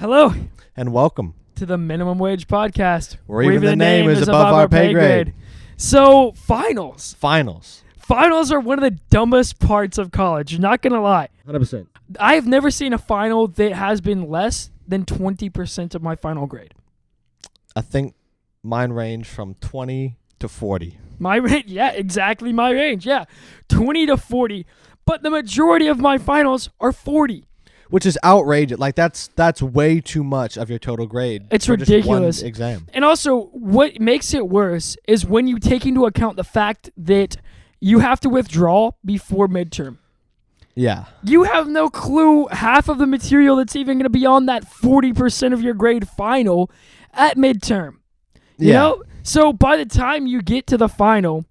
Hello And welcome. to the Minimum Wage Podcast. Where even the name is above our pay grade. So, finals. Finals. Finals are one of the dumbest parts of college, not going to lie. 100%. I've never seen a final that has been less than 20% of my final grade. I think mine range from 20 to 40. My range, yeah, exactly my range, yeah. 20 to 40. But the majority of my finals are 40. Which is outrageous. Like, that's way too much of your total grade. It's for ridiculous. Just one exam. And also, what makes it worse is when you take into account the fact that you have to withdraw before midterm. Yeah. You have no clue half of the material that's even going to be on that 40% of your grade final at midterm. You know? So by the time you get to the final,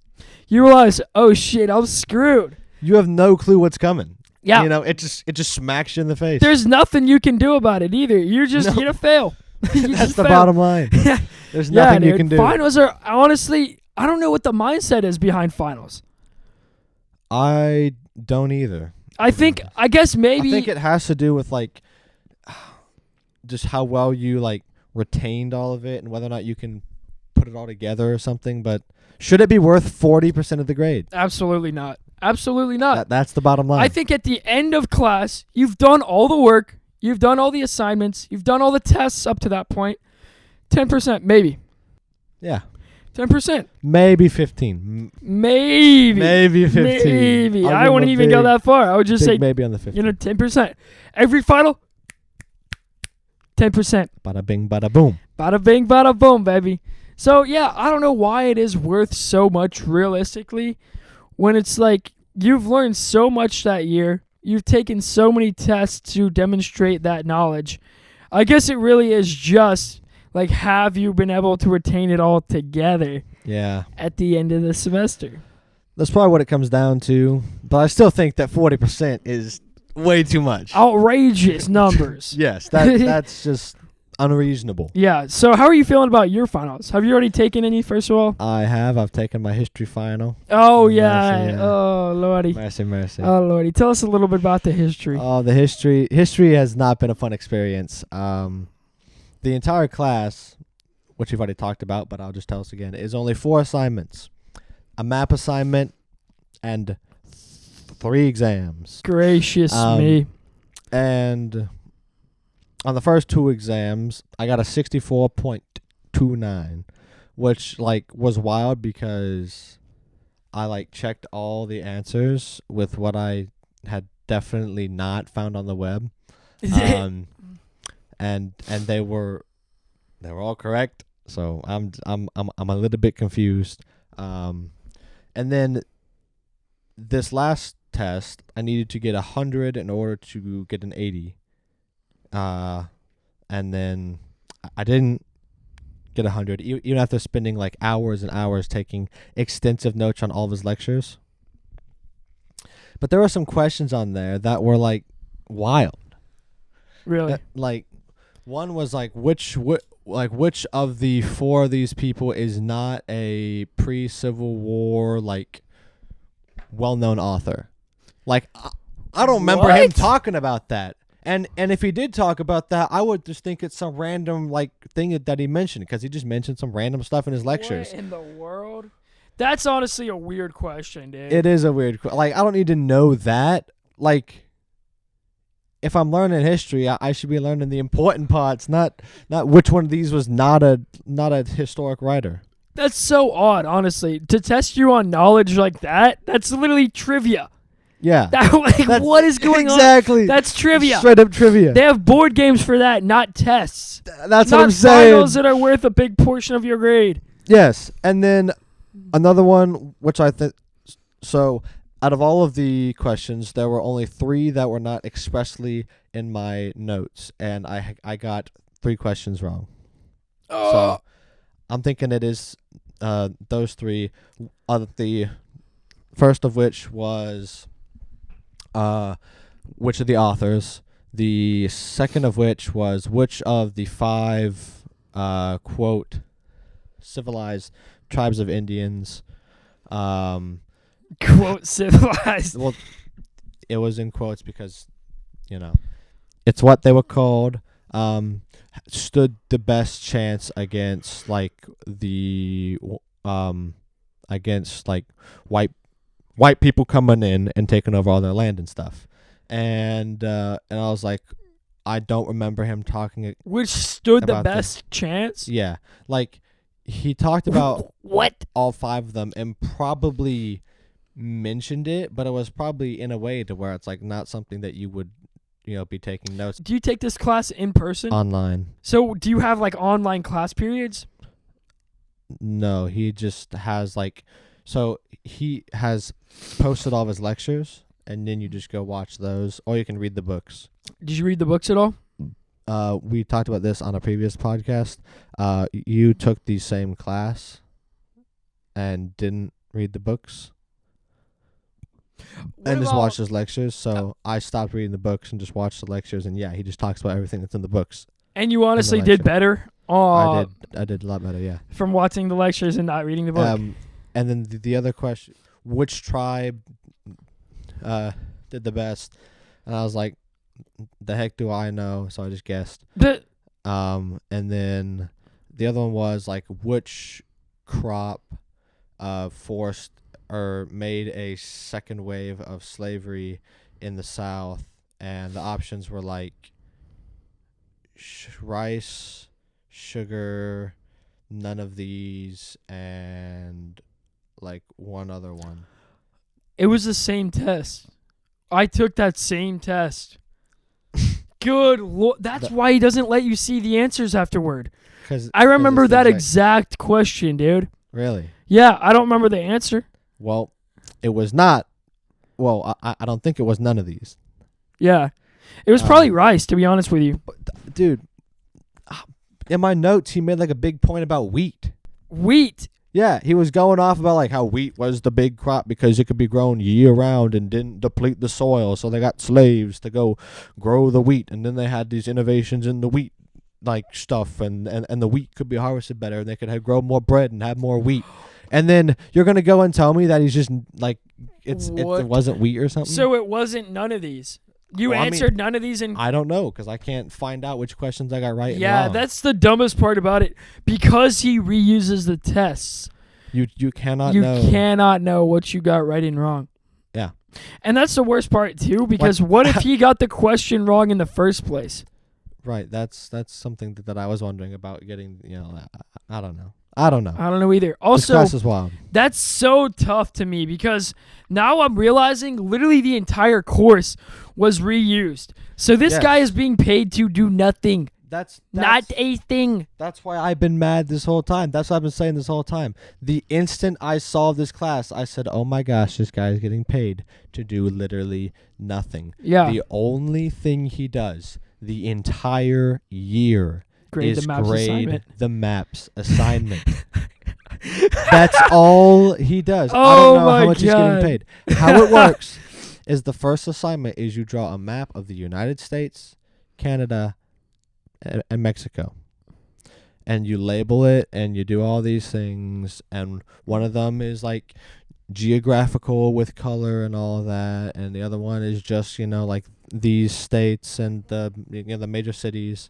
you realize, oh shit, I'm screwed. You have no clue what's coming. Yeah. You know, it just smacks you in the face. There's nothing you can do about it either. You're just going to fail. That's the bottom line. There's nothing you can do. Finals are, honestly, I don't know what the mindset is behind finals. I don't either. I guess maybe. I think it has to do with, like, just how well you, like, retained all of it and whether or not you can put it all together or something. But should it be worth 40% of the grade? Absolutely not. Absolutely not. That's the bottom line. I think at the end of class, you've done all the work. You've done all the assignments. You've done all the tests up to that point. 10%, maybe. Yeah. 10%. Maybe 15. Maybe 15. Maybe. I wouldn't even go that far. I would just say maybe on the 15. 10%. Every final, 10%. Bada bing, bada boom. Bada bing, bada boom, baby. So, yeah, I don't know why it is worth so much realistically when it's like you've learned so much that year. You've taken so many tests to demonstrate that knowledge. I guess it really is just like, have you been able to retain it all together? Yeah. At the end of the semester. That's probably what it comes down to. But I still think that 40% is way too much. Outrageous numbers. Yes, that's just unreasonable. Yeah. So how are you feeling about your finals? Have you already taken any, first of all? I have. I've taken my history final. Oh, yeah. Mercy, yeah. Oh, Lordy. Mercy. Oh, Lordy. Tell us a little bit about the history. Oh, the history. History has not been a fun experience. The entire class, which we've already talked about, but I'll just tell us again, is only 4 assignments. A map assignment and 3 exams. Gracious me. And on the first 2 exams, I got a 64.29, which, like, was wild because I, like, checked all the answers with what I had definitely not found on the web. And they were all correct. So I'm a little bit confused. And then this last test, I needed to get 100 in order to get an 80. And then I didn't get 100, even after spending like hours and hours taking extensive notes on all of his lectures. But there were some questions on there that were like wild. Really? Like, one was like, which of the 4 of these people is not a pre-Civil War, like, well-known author? Like, I don't remember him talking about that. And if he did talk about that, I would just think it's some random, like, thing that he mentioned, because he just mentioned some random stuff in his lectures. What in the world? That's honestly a weird question, dude. It is a weird question. Like, I don't need to know that. Like, if I'm learning history, I should be learning the important parts, not which one of these was not a historic writer. That's so odd, honestly. To test you on knowledge like that, that's literally trivia. Yeah. What is going on? Exactly. That's trivia. Straight up trivia. They have board games for that, not tests. That's what I'm saying. Not finals that are worth a big portion of your grade. Yes. And then another one, which I think, so out of all of the questions, there were only 3 that were not expressly in my notes, and I got 3 questions wrong. Oh. So I'm thinking it is those 3. The first of which was which of the authors. The second of which was which of the 5 quote civilized tribes of Indians quote civilized. Well, it was in quotes because, you know, it's what they were called. stood the best chance against like against like white people coming in and taking over all their land and stuff. And I was like, I don't remember him talking. Which stood the about best chance? Yeah, like he talked about What? all 5 of them and probably mentioned it, but it was probably in a way to where it's like not something that you would, be taking notes Do you take this class in person? online. So do you have like online class periods? No, he just has like, so he has posted all of his lectures, and then you just go watch those, or you can read the books. Did you read the books at all? We talked about this on a previous podcast. You took the same class and didn't read the books. And just watched his lectures. So I stopped reading the books and just watched the lectures. And yeah, he just talks about everything that's in the books. And you honestly lecture. did better. I did a lot better. Yeah. From watching the lectures and not reading the book. And then the other question: which tribe did the best? And I was like, the heck do I know? So I just guessed. And then the other one was like, which crop forced or made a second wave of slavery in the South? And the options were like rice, sugar, none of these, and like one other one. It was the same test. I took that same test. Good Lord. That's why he doesn't let you see the answers afterward. I remember that exact question, dude. Really? Yeah, I don't remember the answer. Well, it was not. Well, I don't think it was none of these. Yeah. It was probably rice, to be honest with you. But, dude, in my notes, he made like a big point about wheat. Wheat? Yeah, he was going off about like how wheat was the big crop because it could be grown year round and didn't deplete the soil. So they got slaves to go grow the wheat, and then they had these innovations in the wheat like stuff, and the wheat could be harvested better, and they could grow more bread and have more wheat. And then you're gonna go and tell me that he's just like it wasn't wheat or something. So it wasn't none of these. You answered none of these, and I don't know because I can't find out which questions I got right. Yeah, and wrong. that's the dumbest part about it. Because he reuses the tests, you cannot know what you got right and wrong. Yeah, and that's the worst part too. Because what if he got the question wrong in the first place? Right. That's something that I was wondering about getting. I don't know. I don't know either. Also, this class is wild. That's so tough to me because now I'm realizing literally the entire course was reused. So this guy is being paid to do nothing. That's not a thing. That's why I've been mad this whole time. That's what I've been saying this whole time. The instant I saw this class, I said, oh my gosh, this guy is getting paid to do literally nothing. Yeah. The only thing he does the entire year grade the maps assignment. That's all he does. I don't know how much he's getting paid. How it works is the first assignment is you draw a map of the United States, Canada, and Mexico. And you label it and you do all these things. And one of them is like geographical with color and all of that. And the other one is just, like these states and the major cities.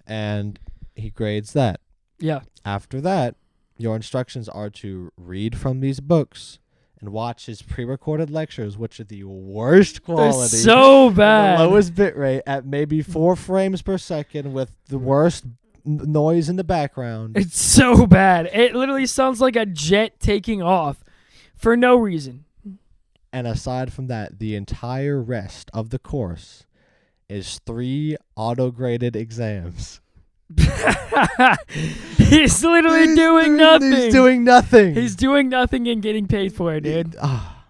And he grades that. Yeah. After that, your instructions are to read from these books and watch his pre-recorded lectures, which are the worst quality. They're so bad. The lowest bit rate at maybe 4 frames per second with the worst noise in the background. It's so bad. It literally sounds like a jet taking off for no reason. And aside from that, the entire rest of the course is 3 auto-graded exams. He's literally doing nothing. He's doing nothing. He's doing nothing and getting paid for it, dude.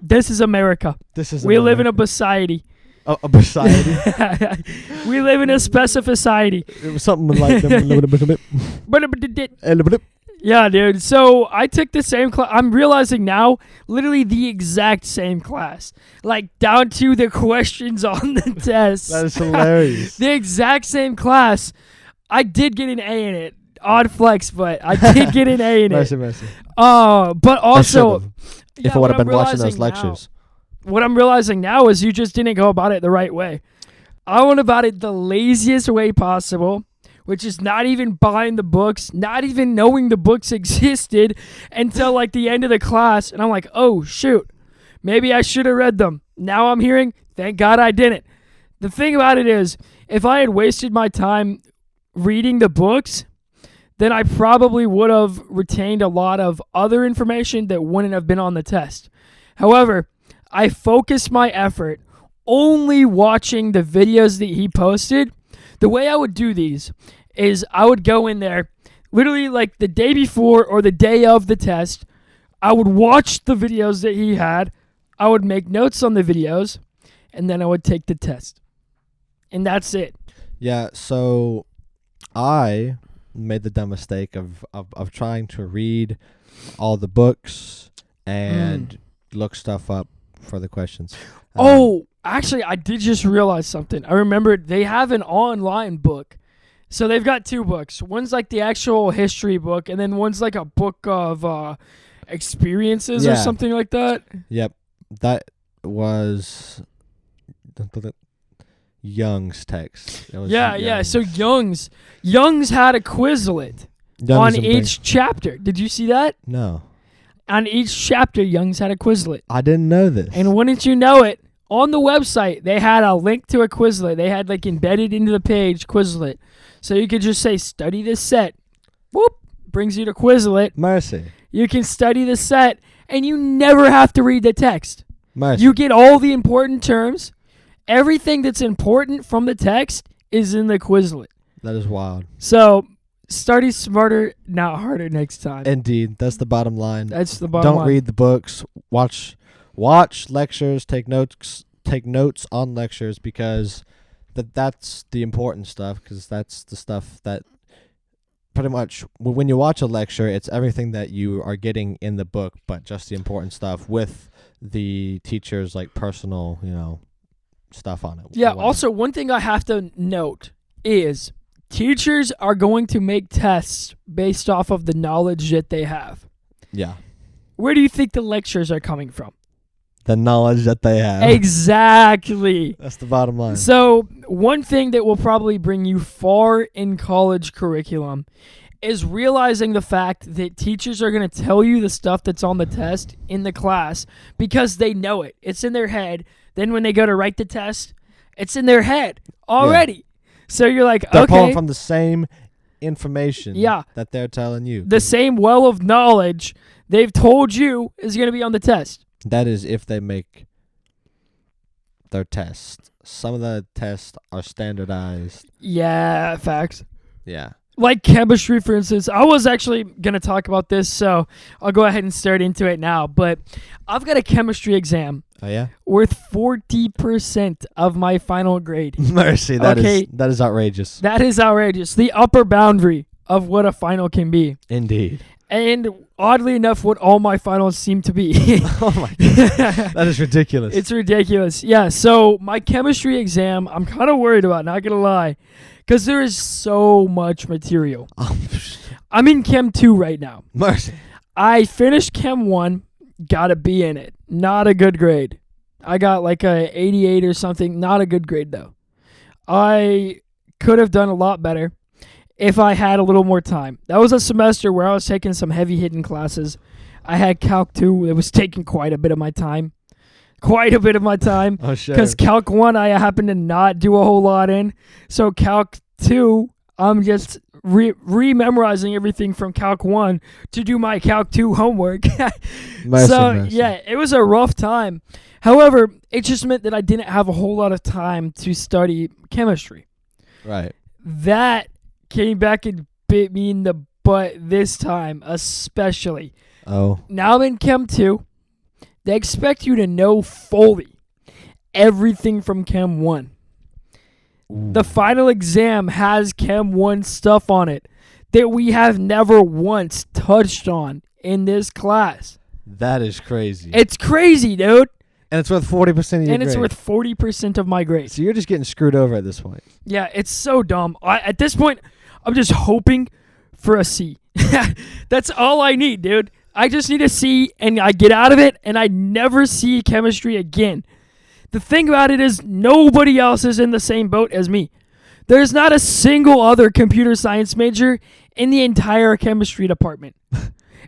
This is America. We live in a society. A society? We live in a specificity. It was something like... Yeah, dude. So I took the same class. I'm realizing now, literally the exact same class. Like, down to the questions on the test. That is hilarious. The exact same class. I did get an A in it. Odd flex, but I did get an A in it. Mercy. But also... If I would have been watching those lectures. What I'm realizing now is you just didn't go about it the right way. I went about it the laziest way possible, which is not even buying the books, not even knowing the books existed until like the end of the class. And I'm like, oh, shoot, maybe I should have read them. Now I'm hearing, thank God I didn't. The thing about it is, if I had wasted my time reading the books, then I probably would have retained a lot of other information that wouldn't have been on the test. However, I focused my effort only watching the videos that he posted. The way I would do these is I would go in there literally like the day before or the day of the test. I would watch the videos that he had. I would make notes on the videos, and then I would take the test. And that's it. Yeah, so I made the dumb mistake of trying to read all the books and look stuff up for the questions. Actually, I did just realize something. I remembered they have an online book. So they've got two books. One's like the actual history book, and then one's like a book of experiences or something like that. Yep. That was Young's text. Yeah. So Young's had a Quizlet on each chapter. Did you see that? No. On each chapter, Young's had a Quizlet. I didn't know this. And wouldn't you know it, on the website, they had a link to a Quizlet. They had like embedded into the page Quizlet. So you could just say, study this set. Whoop, brings you to Quizlet. Mercy. You can study the set, and you never have to read the text. Mercy. You get all the important terms. Everything that's important from the text is in the Quizlet. That is wild. So study smarter, not harder next time. Indeed. That's the bottom line. That's the bottom line. Don't read the books. Watch lectures, take notes on lectures, because that's the important stuff, because that's the stuff that pretty much when you watch a lecture, it's everything that you are getting in the book, but just the important stuff with the teacher's like personal, stuff on it. Yeah, also one thing I have to note is teachers are going to make tests based off of the knowledge that they have. Yeah. Where do you think the lectures are coming from? The knowledge that they have. Exactly. That's the bottom line. So one thing that will probably bring you far in college curriculum is realizing the fact that teachers are going to tell you the stuff that's on the test in the class because they know it. It's in their head. Then when they go to write the test, it's in their head already. Yeah. So you're like, they're okay. pulling from the same information that they're telling you. The same well of knowledge they've told you is going to be on the test. That is if they make their test. Some of the tests are standardized. Yeah, facts. Yeah. Like chemistry, for instance. I was actually going to talk about this, so I'll go ahead and start into it now. But I've got a chemistry exam. Oh, yeah? Worth 40% of my final grade. Mercy, that is outrageous. That is outrageous. The upper boundary of what a final can be. Indeed. And oddly enough, what all my finals seem to be. Oh my God. That is ridiculous. It's ridiculous. Yeah, so my chemistry exam, I'm kind of worried about, not going to lie, because there is so much material. I'm in Chem 2 right now. Mercy. I finished Chem 1, got a B in it. Not a good grade. I got like a 88 or something. Not a good grade, though. I could have done a lot better if I had a little more time. That was a semester where I was taking some heavy-hitting classes. I had Calc 2 that was taking quite a bit of my time. Oh, sure. Because Calc 1, I happened to not do a whole lot in. So Calc 2, I'm just re-memorizing everything from Calc 1 to do my Calc 2 homework. Mercy. Yeah, it was a rough time. However, it just meant that I didn't have a whole lot of time to study chemistry. Right. That came back and bit me in the butt this time, especially. Oh. Now I'm in Chem 2. They expect you to know fully everything from Chem 1. Ooh. The final exam has Chem 1 stuff on it that we have never once touched on in this class. That is crazy. It's crazy, dude. And it's worth 40% of your grade. And it's worth 40% of my grade. So you're just getting screwed over at this point. Yeah, it's so dumb. At this point, I'm just hoping for a C. That's all I need, dude. I just need a C, and I get out of it, and I never see chemistry again. The thing about it is nobody else is in the same boat as me. There's not a single other computer science major in the entire chemistry department.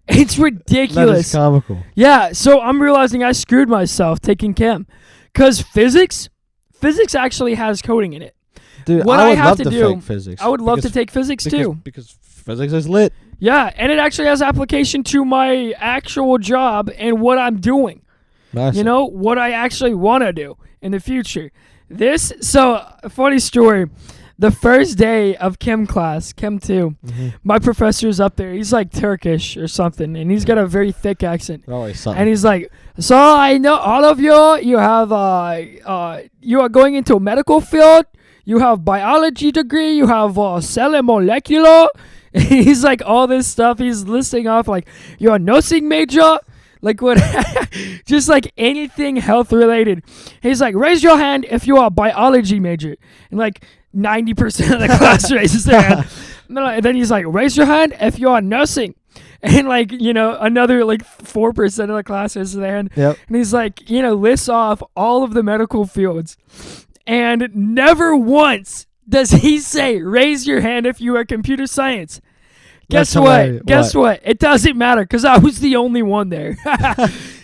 It's ridiculous. That is comical. Yeah, so I'm realizing I screwed myself taking chem. Because physics actually has coding in it. Dude, What I I would have love to to do- fake physics. I would love to take physics too. Because physics is lit. Yeah, and it actually has application to my actual job and what I'm doing. Nice. You know, what I actually want to do in the future. So, a funny story. The first day of chem class, Chem 2, my professor's up there. He's like Turkish or something, and he's got a very thick accent. Always something. And he's like, so I know all of you have, you are going into a medical field. You have biology degree. You have cell and molecular. And he's like, all this stuff. He's listing off like, you're a nursing major. Like what? Just like anything health related. He's like, raise your hand if you are a biology major. And like 90% of the class raises their hand. And then he's like, raise your hand if you are nursing. And like, you know, another like 4% of the class raises their hand. Yep. And he's like, you know, lists off all of the medical fields. And never once does he say, raise your hand if you are computer science. Guess what? Guess what? It doesn't matter because I was the only one there.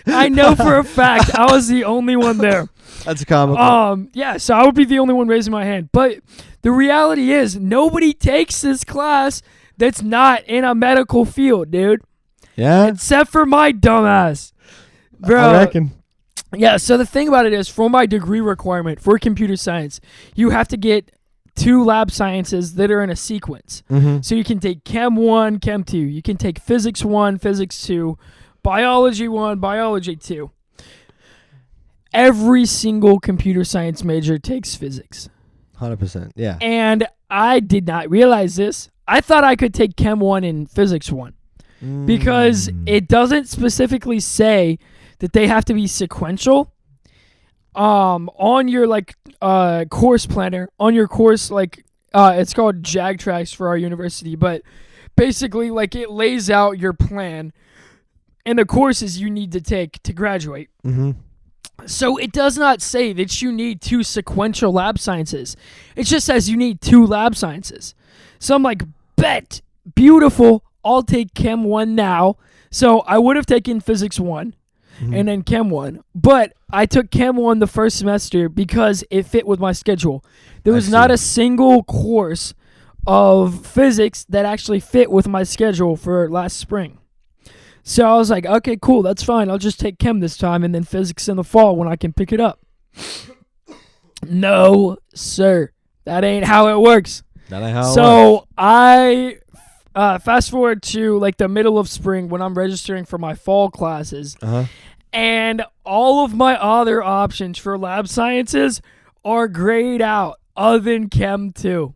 I know for a fact I was the only one there. That's comical. Yeah, so I would be the only one raising my hand. But the reality is nobody takes this class that's not in a medical field, dude. Yeah? Except for my dumbass. Bro. I reckon. Yeah, so the thing about it is for my degree requirement for computer science, you have to get 2 lab sciences that are in a sequence. So you can take Chem 1, Chem 2. You can take Physics 1, Physics 2, Biology 1, Biology 2. Every single computer science major takes physics. 100%. Yeah. And I did not realize this. I thought I could take Chem 1 and Physics 1 because it doesn't specifically say that they have to be sequential. On your like course planner, on your course like it's called JAG Tracks for our university, but basically like it lays out your plan and the courses you need to take to graduate. So it does not say that you need 2 sequential lab sciences. It just says you need 2 lab sciences. So I'm like, bet, beautiful, I'll take Chem 1 now. So I would have taken Physics 1. And then Chem 1. But I took Chem 1 the first semester because it fit with my schedule. There was not a single course of physics that actually fit with my schedule for last spring. So I was like, okay, cool, that's fine. I'll just take Chem this time and then physics in the fall when I can pick it up. No, sir. That ain't how it works. That ain't how it works. So I fast forward to like the middle of spring when I'm registering for my fall classes. And all of my other options for lab sciences are grayed out other than Chem 2.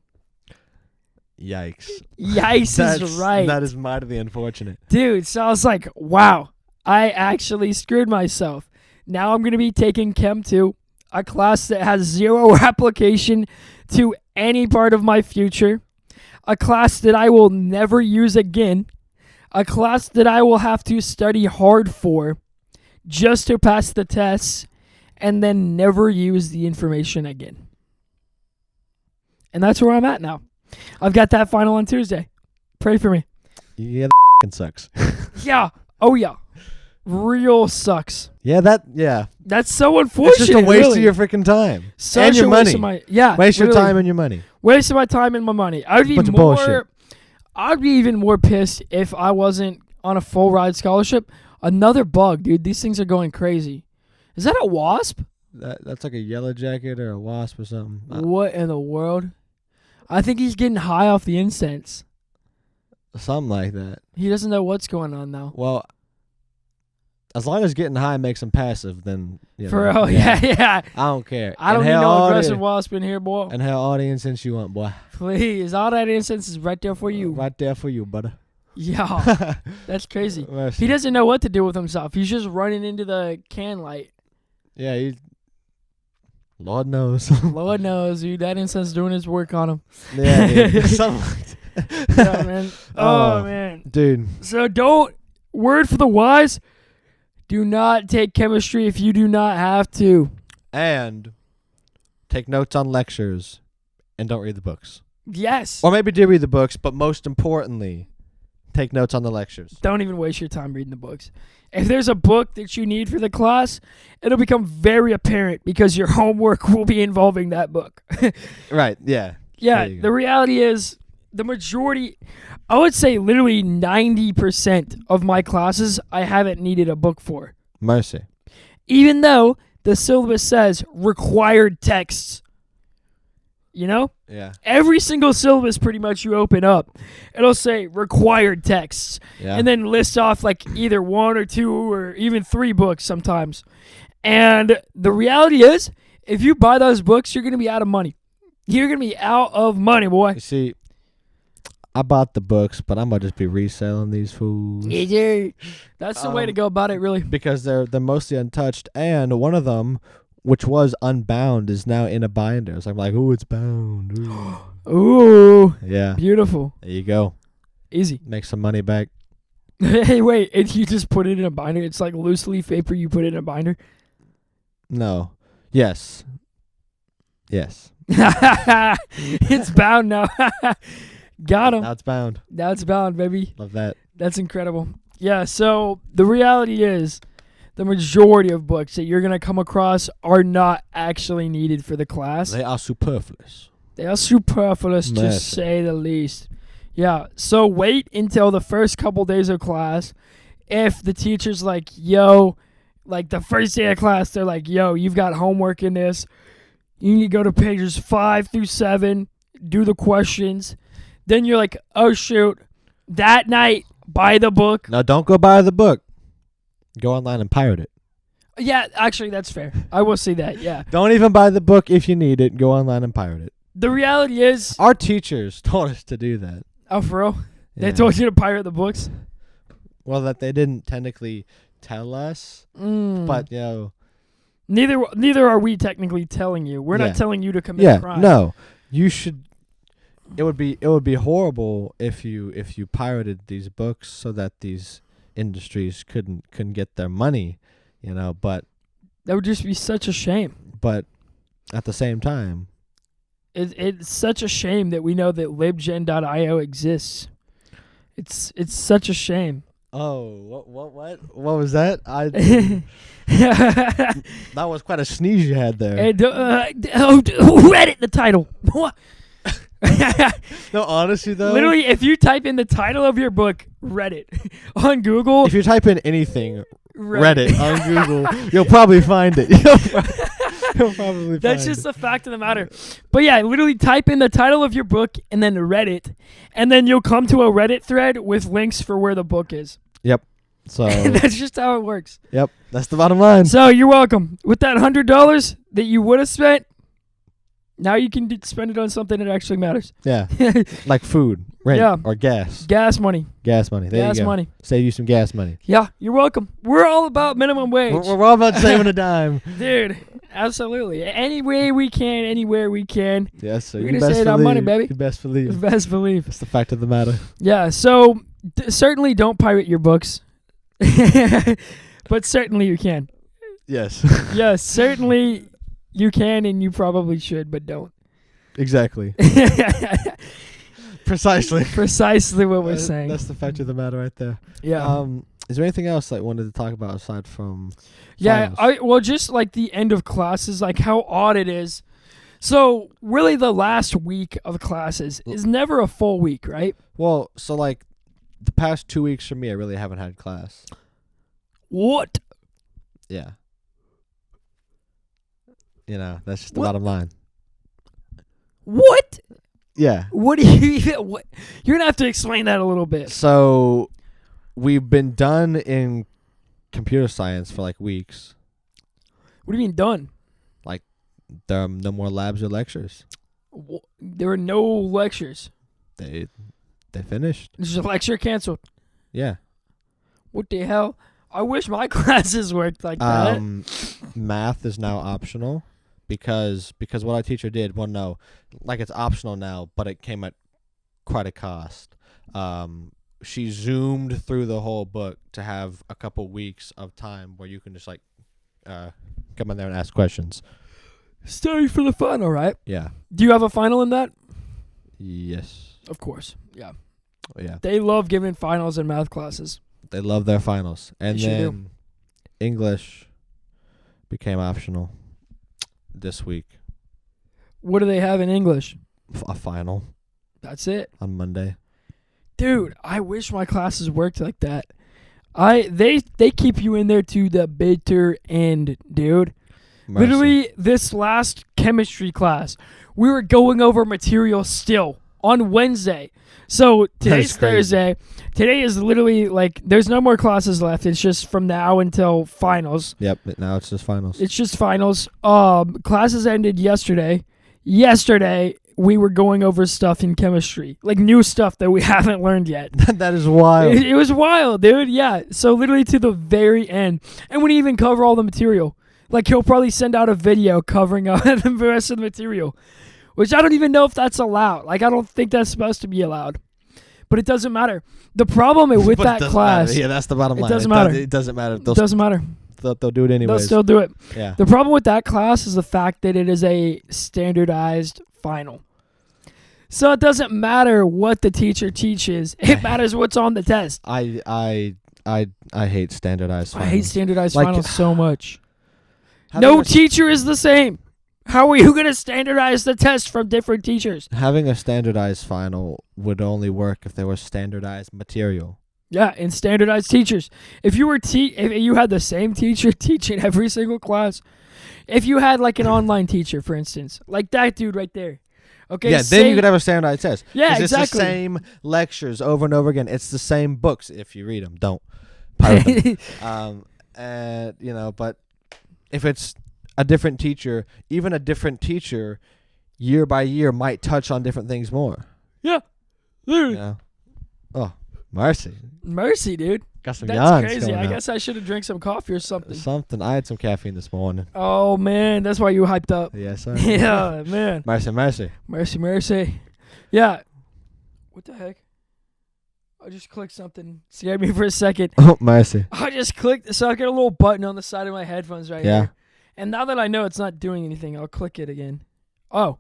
Yikes. Yikes is right. That is mightily unfortunate. Dude, so I was like, wow, I actually screwed myself. Now I'm going to be taking Chem 2, a class that has 0 application to any part of my future, a class that I will never use again, a class that I will have to study hard for just to pass the tests and then never use the information again. And that's where I'm at now. I've got that final on Tuesday. Pray for me. Yeah, that sucks. Yeah. Oh, yeah. Real sucks. Yeah, That's so unfortunate. It's just a waste really. of your freaking time. Such and your a money. Waste of my, yeah. Waste really. your time and your money. Waste of my time and my money. I'd be Bunch of bullshit. I'd be even more pissed if I wasn't on a full ride scholarship. Another bug, dude. These things are going crazy. Is that a wasp? That's like a yellow jacket or a wasp or something. What in the world? I think he's getting high off the incense. Something like that. He doesn't know what's going on now. Well, as long as getting high makes him passive, then For real, yeah. I don't care. I don't need no aggressive wasp in here, boy. And how all the incense you want, boy. Please, all that incense is right there for you. Right there for you, brother. Yeah, that's crazy. He doesn't know what to do with himself. He's just running into the can light. Yeah, Lord knows. Lord knows, dude. That incense doing his work on him. Yeah, dude. Something like that. Yeah, man. Oh, man. Dude. So word for the wise, do not take chemistry if you do not have to. And take notes on lectures and don't read the books. Yes. Or maybe do read the books, but most importantly, take notes on the lectures. Don't even waste your time reading the books. If there's a book that you need for the class, it'll become very apparent because your homework will be involving that book. Right, yeah. Yeah, the reality is the majority, I would say literally 90% of my classes I haven't needed a book for. Mercy. Even though the syllabus says required texts. You know? Yeah. Every single syllabus pretty much you open up, it'll say required texts. Yeah. And then list off like either 1 or 2 or even 3 books sometimes. And the reality is, if you buy those books, you're going to be out of money. You're going to be out of money, boy. You see, I bought the books, but I'm going to just be reselling these fools. Yeah, that's the way to go about it, really. Because they're mostly untouched, and one of them, which was unbound, is now in a binder. So I'm like, oh, it's bound. Ooh. Ooh. Yeah. Beautiful. There you go. Easy. Make some money back. Hey, wait. And you just put it in a binder? It's like loose leaf paper. You put it in a binder? No. Yes. Yes. It's bound now. Got him. Now it's bound. Now it's bound, baby. Love that. That's incredible. Yeah, so the reality is the majority of books that you're going to come across are not actually needed for the class. They are superfluous. They are superfluous, to say the least. Yeah, so wait until the first couple days of class. If the teacher's like, yo, like the first day of class, they're like, yo, you've got homework in this. You need to go to pages 5 through 7, do the questions. Then you're like, oh, shoot, that night, buy the book. No, don't go buy the book. Go online and pirate it. Yeah, actually, that's fair. I will say that, yeah. Don't even buy the book if you need it. Go online and pirate it. The reality is... Our teachers told us to do that. Oh, for real? Yeah. They told you to pirate the books? Well, that they didn't technically tell us, but, you know... Neither are we technically telling you. We're not telling you to commit a crime. No. You should... It would be horrible if you pirated these books so that these industries couldn't get their money, you know, but that would just be such a shame. But at the same time, it's such a shame that we know that libgen.io exists. It's such a shame. Oh, what was that? That was quite a sneeze you had there. And, who read the title? No, honestly though, literally, if you type in the title of your book, Reddit, on Google, if you type in anything, Reddit on Google, you'll probably find it. You'll probably That's just the fact of the matter. But yeah, literally type in the title of your book and then Reddit, and then you'll come to a Reddit thread with links for where the book is. Yep. So that's just how it works. Yep, that's the bottom line. So you're welcome. With that $100 that you would have spent, now you can spend it on something that actually matters. Yeah, like food, rent, or gas. Gas money. Gas money. There gas you go. money. Save you some gas money. Yeah, you're welcome. We're all about minimum wage. We're all about saving a dime. Dude, absolutely. Any way we can, anywhere we can. Yes, sir. We're going to save our money, baby. You best believe. Best believe. That's the fact of the matter. Yeah, so certainly don't pirate your books. But certainly you can. Yes. Yes, certainly you can and you probably should, but don't. Exactly. Precisely what we're saying. That's the fact of the matter right there. Yeah. Is there anything else I wanted to talk about aside from finals? Well, just like the end of classes, like how odd it is. So really the last week of classes is never a full week, right? Well, so like the past 2 weeks for me, I really haven't had class. What? Yeah. You know, that's just the bottom line. What? Yeah. What do you even... What? You're going to have to explain that a little bit. So, we've been done in computer science for like weeks. What do you mean done? Like, there are no more labs or lectures. There were no lectures. They finished. There's a lecture canceled. Yeah. What the hell? I wish my classes worked like that. Math is now optional because what our teacher did, well, no, like it's optional now, but it came at quite a cost. She zoomed through the whole book to have a couple weeks of time where you can just like come in there and ask questions. Study for the final, right? Yeah. Do you have a final in that? Yes. Of course. Yeah. Yeah. They love giving finals in math classes. They love their finals. And They sure then do. English became optional this week. What do they have in English? A final That's it. on Monday. Dude, I wish my classes worked like that. They keep you in there to the bitter end, dude. Mercy. Literally, this last chemistry class, we were going over material still on Wednesday. So today's crazy. Thursday. Today is literally like there's no more classes left. It's just from now until finals. Yep. Now it's just finals. It's just finals. Classes ended yesterday. Yesterday we were going over stuff in chemistry, like new stuff that we haven't learned yet. That is wild. It was wild, dude. Yeah. So literally to the very end, and we didn't even cover all the material. Like he'll probably send out a video covering up the rest of the material, which I don't even know if that's allowed. Like I don't think that's supposed to be allowed, but it doesn't matter. The problem with But that it doesn't class, matter. Yeah, that's the bottom line. doesn't matter. It doesn't matter. it doesn't matter. They'll do it They'll anyways. still do it. Yeah. The problem with that class is the fact that it is a standardized final. So it doesn't matter what the teacher teaches. It matters what's on the test. I hate standardized finals. I hate standardized Like, finals so much. Having No a- teacher is the same. How are you going to standardize the test from different teachers? Having a standardized final would only work if there was standardized material. Yeah, and standardized teachers. If you were if you had the same teacher teaching every single class, if you had like an online teacher, for instance, like that dude right there. Okay. Yeah, then you could have a standardized test. Yeah, 'Cause exactly. It's the same lectures over and over again. It's the same books if you read them. Don't pirate them. And but if it's a different teacher, even a different teacher, year by year might touch on different things more. Yeah. Literally. Oh, mercy. Mercy, dude. Got some That's yawns crazy. going I on. guess I should have drank some coffee or something. Something. I had some caffeine this morning. Oh, man. That's why you hyped up. Yes, sir. Yeah, man. Mercy, mercy. Mercy, mercy. Yeah. What the heck? I just clicked something. Scared me for a second. Oh, mercy. I just clicked. So I got a little button on the side of my headphones right Yeah. here. And now that I know it's not doing anything, I'll click it again. Oh.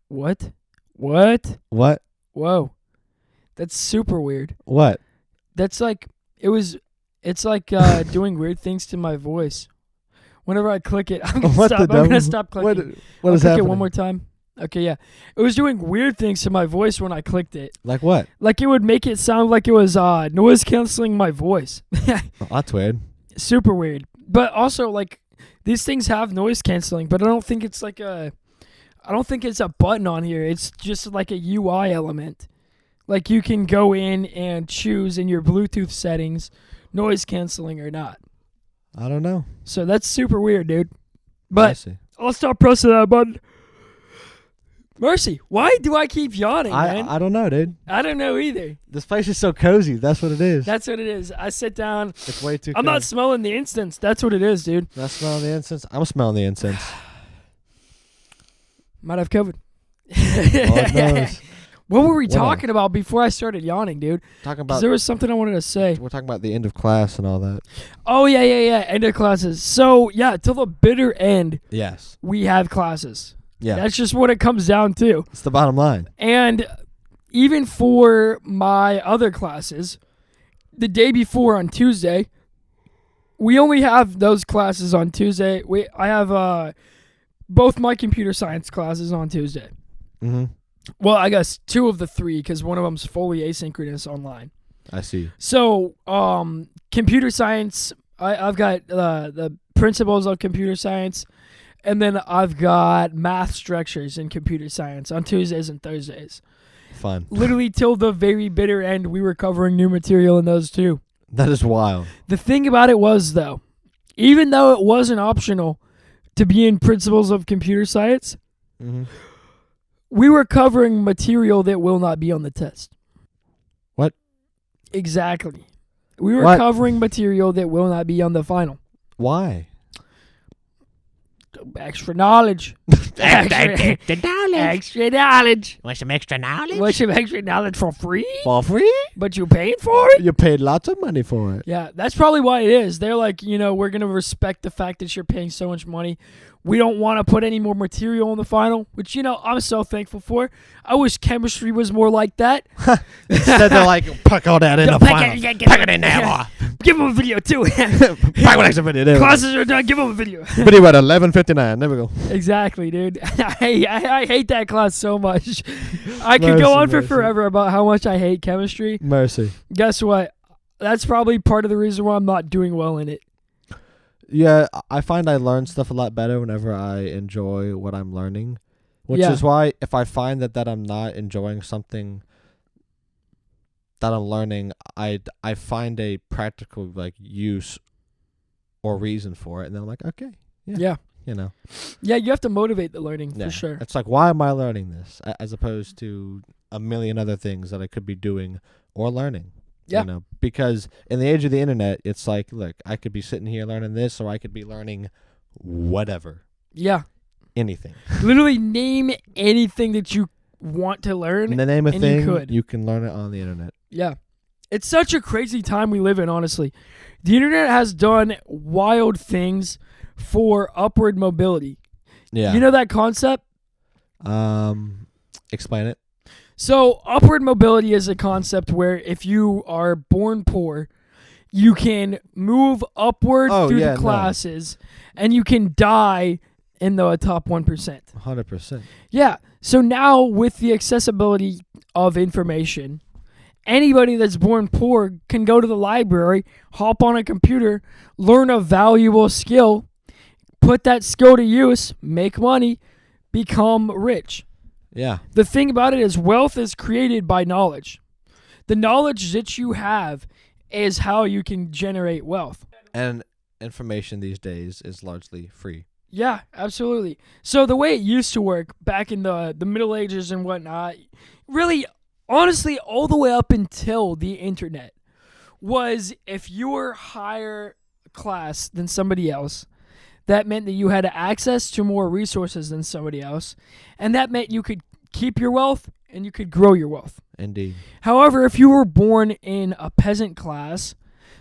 What? What? What? Whoa. That's super weird. What? That's like, it's like doing weird things to my voice. Whenever I click it, I'm going to What stop. the I'm going to devil? stop clicking. What I'll is click happening? it one more time. Okay, yeah. It was doing weird things to my voice when I clicked it. Like what? Like it would make it sound like it was noise canceling my voice. Oh, that's weird. Super weird. But also like these things have noise canceling, but I don't think it's like I don't think it's a button on here. It's just like a UI element. Like you can go in and choose in your Bluetooth settings noise canceling or not. I don't know. So that's super weird, dude. But Mercy. I'll stop pressing that button. Mercy, why do I keep yawning, man? I don't know, dude. I don't know either. This place is so cozy. That's what it is. That's what it is. I sit down. It's way too I'm not cozy. smelling the incense. That's what it is, dude. Not smelling the incense. I'm smelling the incense. Might have COVID. Lord knows. What were we What talking about before I started yawning, dude? Talking 'Cause about there was something I wanted to say. we're talking about the end of class and all that. Oh, yeah. End of classes. So, yeah, till the bitter end, Yes. we have classes. Yeah. That's just what it comes down to. It's the bottom line. And even for my other classes, the day before on Tuesday, we only have those classes on Tuesday. I have both my computer science classes on Tuesday. Mm-hmm. Well, I guess 2 of the 3 because one of them's fully asynchronous online. I see. So, computer science, I've got the principles of computer science, and then I've got math structures in computer science on Tuesdays and Thursdays. Fun. Literally till the very bitter end, we were covering new material in those 2. That is wild. The thing about it was, though, even though it wasn't optional to be in principles of computer science, Mm-hmm. we were covering material that will not be on the test. What? Exactly. We were What? covering material that will not be on the final. Why? Extra knowledge. Extra knowledge. Extra knowledge. Want some extra knowledge? Want some extra knowledge for free? For free? But you paying for it? You paid lots of money for it. Yeah, that's probably why it is. They're like, we're going to respect the fact that you're paying so much money. We don't want to put any more material in the final, which, I'm so thankful for. I wish chemistry was more like that. Instead, they're like, pack all that in the final. Pack it in there, boy. Give them a video, too. Pack one extra video. There we go. Classes are done. Give them a video. Video at 11:59. There we go. Exactly, dude. I hate that class so much. I could go on for forever about how much I hate chemistry. Mercy. Guess what? That's probably part of the reason why I'm not doing well in it. Yeah, I find I learn stuff a lot better whenever I enjoy what I'm learning, which is why if I find that I'm not enjoying something that I'm learning, I find a practical use or reason for it, and then I'm like, okay, yeah. Yeah, you have to motivate the learning for sure. It's like, why am I learning this as opposed to a million other things that I could be doing or learning? Yeah. Because in the age of the internet, it's like, look, I could be sitting here learning this, or I could be learning whatever. Yeah. Anything. Literally name anything that you want to learn. In the name of thing, you can learn it on the internet. Yeah. It's such a crazy time we live in, honestly. The internet has done wild things for upward mobility. Yeah. You know that concept? Explain it. So upward mobility is a concept where if you are born poor, you can move upward through the classes, and you can die in the top 1%. 100%. Yeah. So now with the accessibility of information, anybody that's born poor can go to the library, hop on a computer, learn a valuable skill, put that skill to use, make money, become rich. Yeah. The thing about it is wealth is created by knowledge. The knowledge that you have is how you can generate wealth. And information these days is largely free. Yeah, absolutely. So the way it used to work back in the Middle Ages and whatnot, really, honestly, all the way up until the internet, was if you were higher class than somebody else, that meant that you had access to more resources than somebody else, and that meant you could keep your wealth and you could grow your wealth. Indeed. However, if you were born in a peasant class,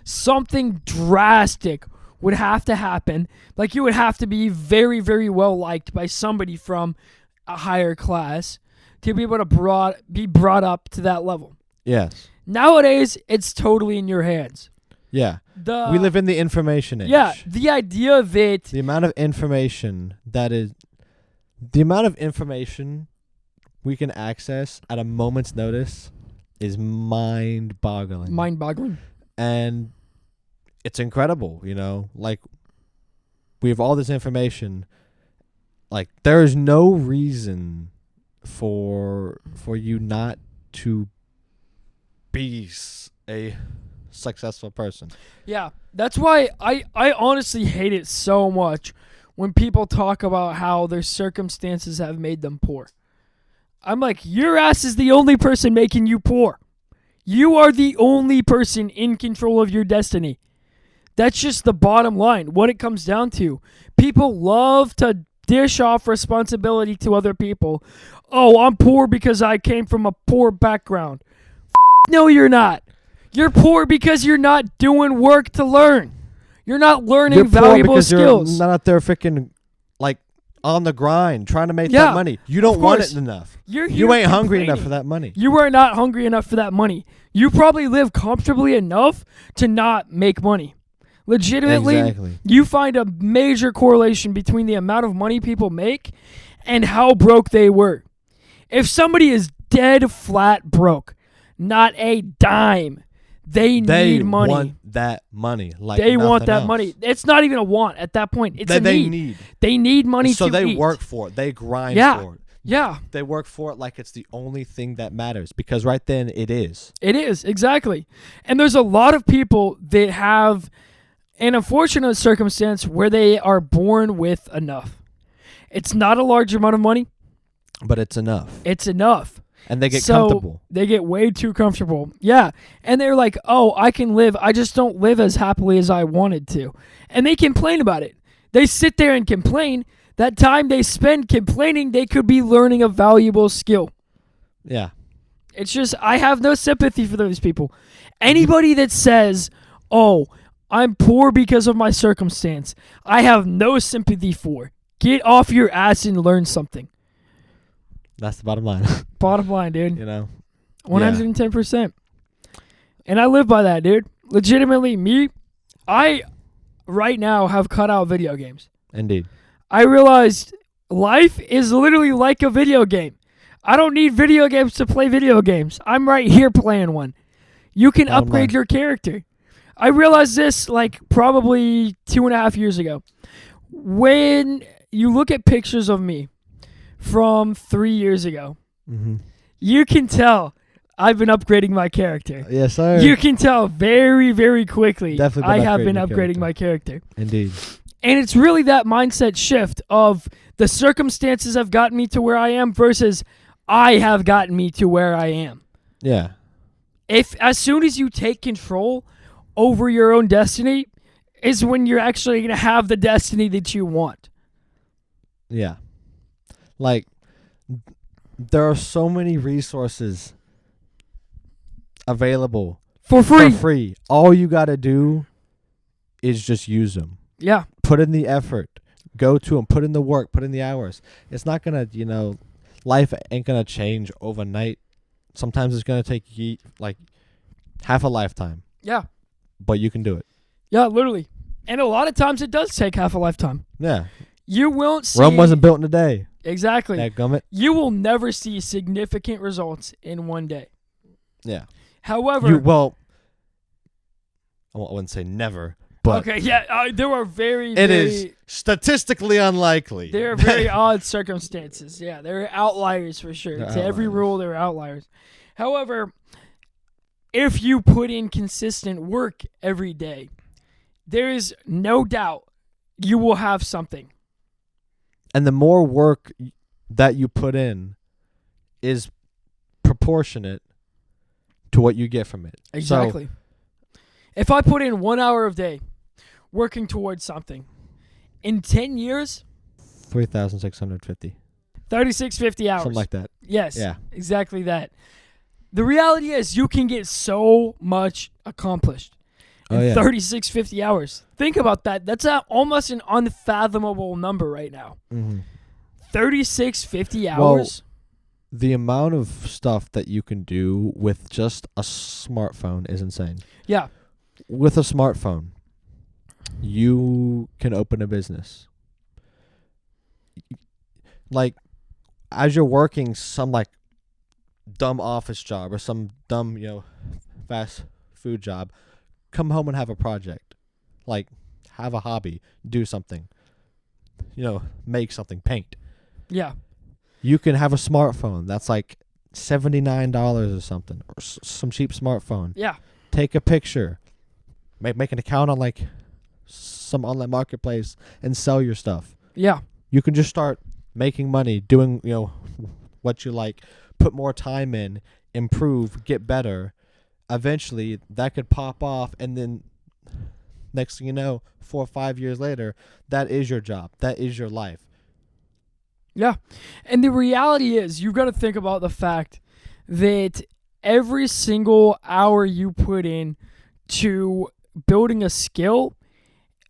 something drastic would have to happen. Like, you would have to be very, very well liked by somebody from a higher class to be able to be brought up to that level. Yes. Nowadays, it's totally in your hands. Yeah. We live in the information age. Yeah, the idea that the amount of information we can access at a moment's notice is mind-boggling. Mind-boggling. And it's incredible, Like, we have all this information. Like, there is no reason for you not to be a successful person. Yeah, that's why I honestly hate it so much when people talk about how their circumstances have made them poor. I'm like, your ass is the only person making you poor. You are the only person in control of your destiny. That's just the bottom line, what it comes down to. People love to dish off responsibility to other people. Oh, I'm poor because I came from a poor background. No, you're not. You're poor because you're not doing work to learn. You're not learning valuable skills. You're not out there freaking, like, on the grind trying to make that money. You don't want it enough. You ain't hungry enough for that money. You are not hungry enough for that money. You probably live comfortably enough to not make money. Legitimately, exactly. You find a major correlation between the amount of money people make and how broke they were. If somebody is dead flat broke, not a dime, they need money. They want that money. Like, they want that else. money. It's not even a want at that point. It's a need. They need money so to they eat. work for it. They grind for it. Yeah. They work for it like it's the only thing that matters, because right then it is. It is, exactly. And there's a lot of people that have an unfortunate circumstance where they are born with enough. It's not a large amount of money, but it's enough. It's enough. And they get comfortable. They get way too comfortable. Yeah. And they're like, oh, I can live. I just don't live as happily as I wanted to. And they complain about it. They sit there and complain That time they spend complaining, they could be learning a valuable skill. Yeah. It's just, I have no sympathy for those people. Anybody that says, oh, I'm poor because of my circumstance, I have no sympathy for. Get off your ass and learn something. That's the bottom line. Bottom line, dude. 110%. And I live by that, dude. Legitimately, I right now have cut out video games. Indeed. I realized life is literally like a video game. I don't need video games to play video games. I'm right here playing one. You can upgrade your character. I realized this like probably 2.5 years ago. When you look at pictures of me from 3 years ago, you can tell I've been upgrading my character. Yes, sir. You can tell very, very quickly Definitely I have been upgrading my character. Indeed. And it's really that mindset shift of the circumstances have gotten me to where I am versus I have gotten me to where I am. Yeah. If as soon as you take control over your own destiny is when you're actually going to have the destiny that you want. Yeah. Like, there are so many resources available For free. For free. All you got to do is just use them. Yeah. Put in the effort. Go to them. Put in the work. Put in the hours. It's not going to, life ain't going to change overnight. Sometimes it's going to take you, like, half a lifetime. Yeah. But you can do it. Yeah, literally. And a lot of times it does take half a lifetime. Yeah. You won't see... Rome wasn't built in a day. Exactly. Dadgummit. You will never see significant results in one day. Yeah. However... I wouldn't say never, but... Okay, yeah, there are very... It is statistically unlikely. There are very odd circumstances. Yeah, there are outliers for sure. There are To every outliers. rule, there are outliers. However, if you put in consistent work every day, there is no doubt you will have something. And the more work that you put in is proportionate to what you get from it. Exactly. If I put in 1 hour a day working towards something, in 10 years... 3,650. 3650 hours. Something like that. Yes. Yeah. Exactly that. The reality is you can get so much accomplished in 3650 hours. Think about that. That's almost an unfathomable number right now. 3650 hours. The amount of stuff that you can do with just a smartphone is insane. Yeah. With a smartphone, you can open a business. Like, as you're working some, like, dumb office job or some dumb, fast food job, come home and have a project. Like, have a hobby. Do something. Make something. Paint. Yeah. You can have a smartphone that's like $79 or something, or some cheap smartphone. Yeah. Take a picture. Make an account on like some online marketplace and sell your stuff. Yeah. You can just start making money, doing what you like, put more time in, improve, get better. Eventually, that could pop off, and then next thing you know, 4 or 5 years later, that is your job. That is your life. Yeah. And the reality is, you've got to think about the fact that every single hour you put in to building a skill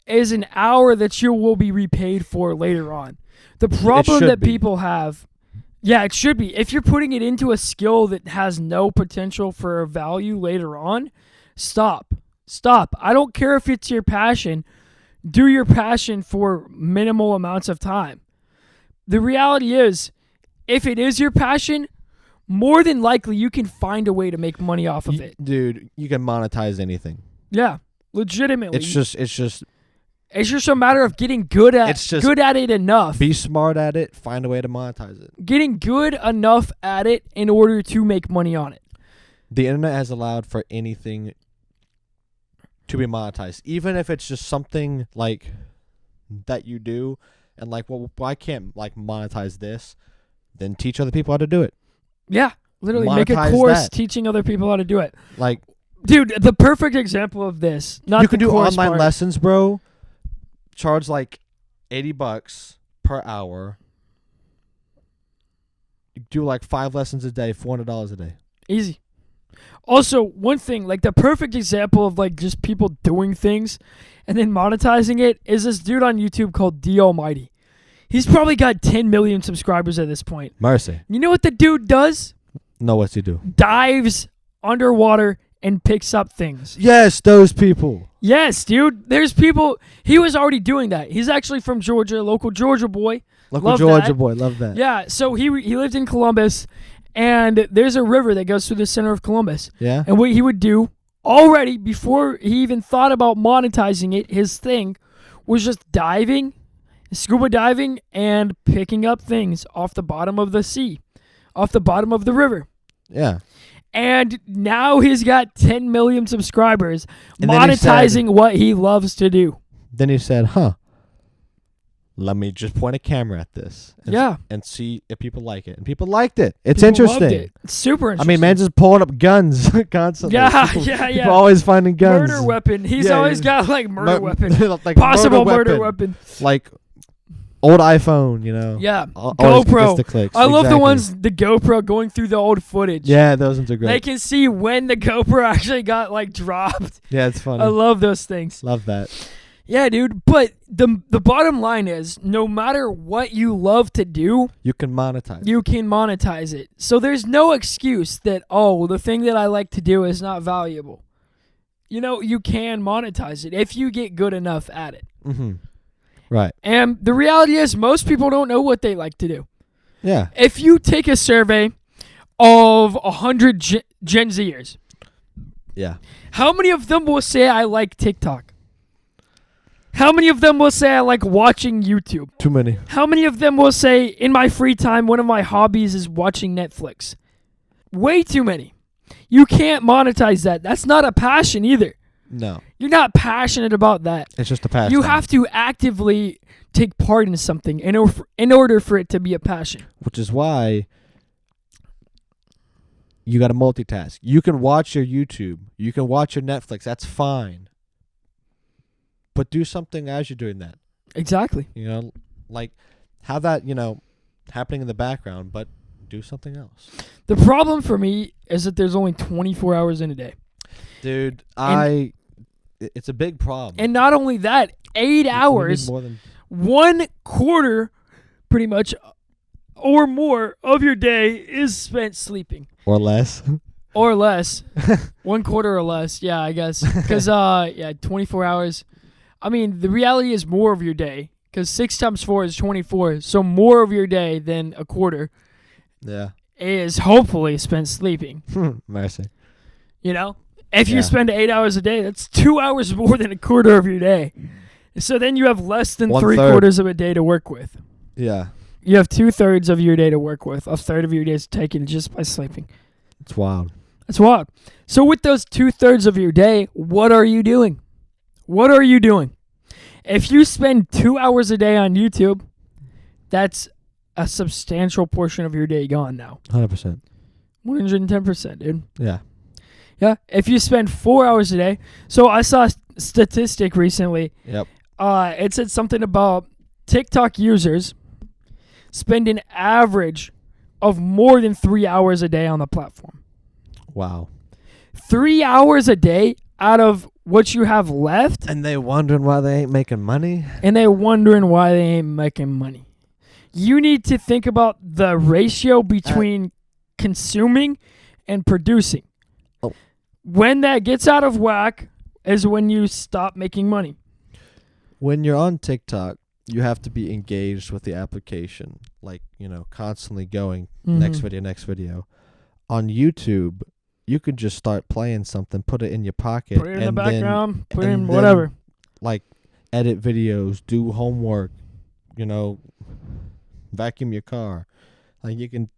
is an hour that you will be repaid for later on. The problem that people have, yeah, it should be. If you're putting it into a skill that has no potential for value later on, stop. Stop. I don't care if it's your passion. Do your passion for minimal amounts of time. The reality is, if it is your passion, more than likely you can find a way to make money off of it. Dude, you can monetize anything. Yeah, legitimately. It's just a matter of getting good at it enough. Be smart at it, find a way to monetize it. Getting good enough at it in order to make money on it. The internet has allowed for anything to be monetized, even if it's just something like that you do. And like, well, I can't like monetize this. Then teach other people how to do it. Yeah, literally Monetize make a course that. teaching other people how to do it. Like, dude, the perfect example of this. Not you can the do course online part. lessons, bro. Charge like $80 per per hour. You do like 5 lessons a day, $400 a day. Easy. Also, one thing, like the perfect example of like just people doing things and then monetizing it is this dude on YouTube called D Almighty. He's probably got 10 million subscribers at this point. Mercy. You know what the dude does? No, what's he do? Dives underwater and picks up things. Yes, those people. Yes, dude. There's people. He was already doing that. He's actually from Georgia, local Georgia boy. Local Love Georgia that. boy, love that. Yeah, so he lived in Columbus, and there's a river that goes through the center of Columbus. Yeah? And what he would do already before he even thought about monetizing it, his thing was just diving, scuba diving, and picking up things off the bottom of the sea, off the bottom of the river. Yeah. And now he's got 10 million subscribers, And then he monetizing what he loves to do. Then he said, let me just point a camera at this. And see if people like it. And people liked it. It's People interesting. loved it. It's super I interesting. mean, man just pulling up guns constantly. Yeah, People, yeah. People always finding guns. Murder weapon. He's Yeah, always yeah. got like murder weapon. Like Possible murder weapon. Like old iPhone, you know. Yeah. Always GoPro. gets the clicks. I love the Exactly. ones, the GoPro going through the old footage. Yeah, those ones are great. They can see when the GoPro actually got like dropped. Yeah, it's funny. I love those things. Love that. Yeah, dude. But the bottom line is, no matter what you love to do, You can monetize. you can monetize it. So there's no excuse that, oh, the thing that I like to do is not valuable. You know, you can monetize it if you get good enough at it. Mm-hmm. Right. And the reality is, most people don't know what they like to do. Yeah. If you take a survey of 100 Gen Zers, Yeah. how many of them will say I like TikTok? How many of them will say I like watching YouTube? Too many. How many of them will say in my free time one of my hobbies is watching Netflix? Way too many. You can't monetize that. That's not a passion either. No. You're not passionate about that. It's just a passion. You have to actively take part in something in order for it to be a passion. Which is why you got to multitask. You can watch your YouTube. You can watch your Netflix. That's fine. But do something as you're doing that. Exactly. You know, like have that, happening in the background, but do something else. The problem for me is that there's only 24 hours in a day. Dude, it's a big problem. And not only that, 8 hours, More than 1/4 pretty much or more of your day is spent sleeping. or less. Or less. 1/4 or less, yeah, I guess. Because, 24 hours. I mean, the reality is more of your day. Because 6 times 4 is 24. So more of your day than a quarter Yeah. is hopefully spent sleeping. Mercy. You know? If you Yeah. spend 8 hours a day, that's 2 hours more than a quarter of your day. So then you have less than 1/3. 3/4 of a day to work with. Yeah. You have 2/3 of your day to work with. 1/3 of your day is taken just by sleeping. It's wild. That's wild. So with those 2/3 of your day, what are you doing? What are you doing? If you spend 2 hours a day on YouTube, that's a substantial portion of your day gone now. 100%. 110%, dude. Yeah. Yeah. If you spend 4 hours a day. So I saw a statistic recently. Yep. It said something about TikTok users spend an average of more than 3 hours a day on the platform. Wow. 3 hours a day out of what you have left, And they wondering why they ain't making money? and they're wondering why they ain't making money. You need to think about the ratio between consuming and producing. Oh. When that gets out of whack is when you stop making money. When you're on TikTok, you have to be engaged with the application, like, constantly going next video. On YouTube, you could just start playing something, put it in your pocket, Put it in the and background, put it and in then, whatever. like edit videos, do homework, vacuum your car. Like you can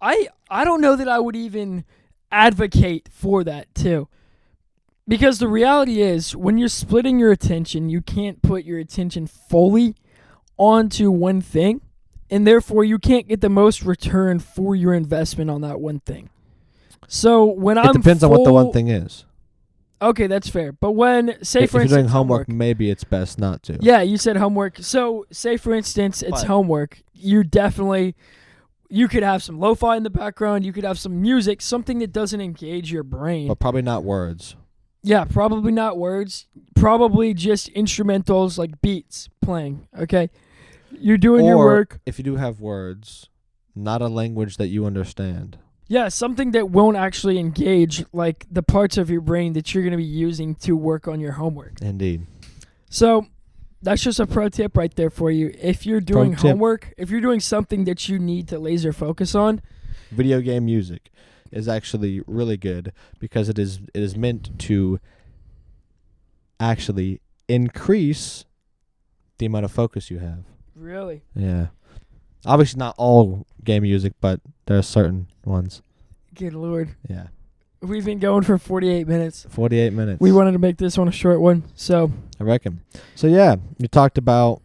I don't know that I would even advocate for that too. Because the reality is, when you're splitting your attention, you can't put your attention fully onto one thing, and therefore you can't get the most return for your investment on that one thing. So when it depends on what the one thing is. Okay, that's fair. But when, say, If for you're instance, doing homework, maybe it's best not to. Yeah, you said homework. So, say, for instance, it's But- homework. You could have some lo-fi in the background. You could have some music, something that doesn't engage your brain. But probably not words. Yeah, probably not words. Probably just instrumentals like beats playing, okay? You're doing your Or work. if you do have words, not a language that you understand. Yeah, something that won't actually engage like the parts of your brain that you're going to be using to work on your homework. Indeed. So, that's just a pro tip right there for you. If you're doing Pro tip. homework, if you're doing something that you need to laser focus on, Video game music is actually really good because it is meant to actually increase the amount of focus you have. really. Yeah. Obviously not all game music, but there are certain ones. Good Lord. Yeah. We've been going for 48 minutes. 48 minutes. We wanted to make this one a short one. So, I reckon. So yeah, you talked about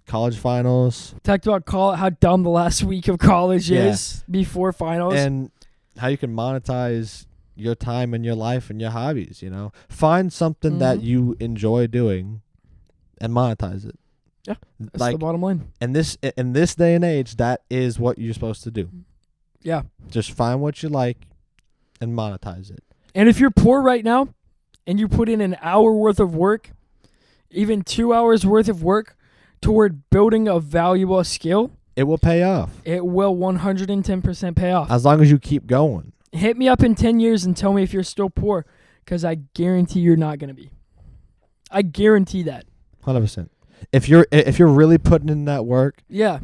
college finals talked about how dumb the last week of college Yeah. is before finals. and how you can monetize your time and your life and your hobbies, you know. Find something that Mhm. you enjoy doing and monetize it. Yeah, That's like the bottom line. in this day and age, that is what you're supposed to do. Yeah. Just find what you like and monetize it. And if you're poor right now and you put in an hour worth of work, even 2 hours worth of work toward building a valuable skill, It will pay off it will 110% pay off. as long as you keep going. Hit me up in 10 years and tell me if you're still poor, because I guarantee you're not going to be. I guarantee that. 100%. If you're really putting in that work, Yeah.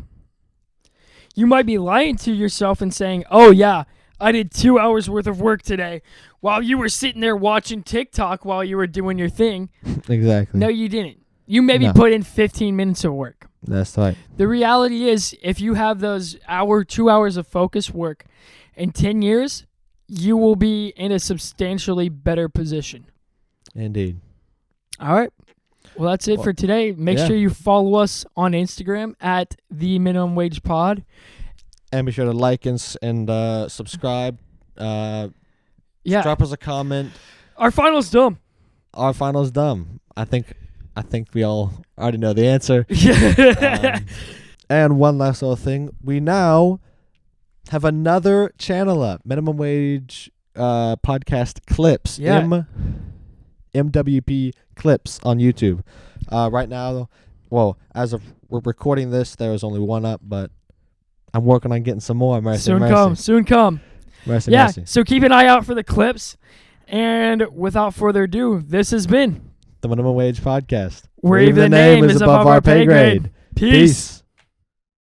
You might be lying to yourself and saying, oh, yeah, I did 2 hours worth of work today while you were sitting there watching TikTok while you were doing your thing. exactly. No, you didn't. You maybe No. put in 15 minutes of work. That's right. The reality is, if you have those 2 hours of focused work in 10 years, you will be in a substantially better position. Indeed. All right. Well, that's it Well, for today. Make yeah. sure you follow us on Instagram at the Minimum Wage Pod. And be sure to like and subscribe. Yeah. Drop us a comment. Our final's dumb. Our final's dumb. I think we all already know the answer. And one last little thing. We now have another channel up. Minimum Wage podcast clips. Yeah. MWP clips on YouTube. Right now, well, as of we're recording this, there is only one up, but I'm working on getting some more. Mercy, Soon mercy. come. Soon come. Mercy, Yeah. mercy. So keep an eye out for the clips. And without further ado, this has been The Minimum Wage Podcast. Where Even the Name is Above Our Pay Grade. Peace.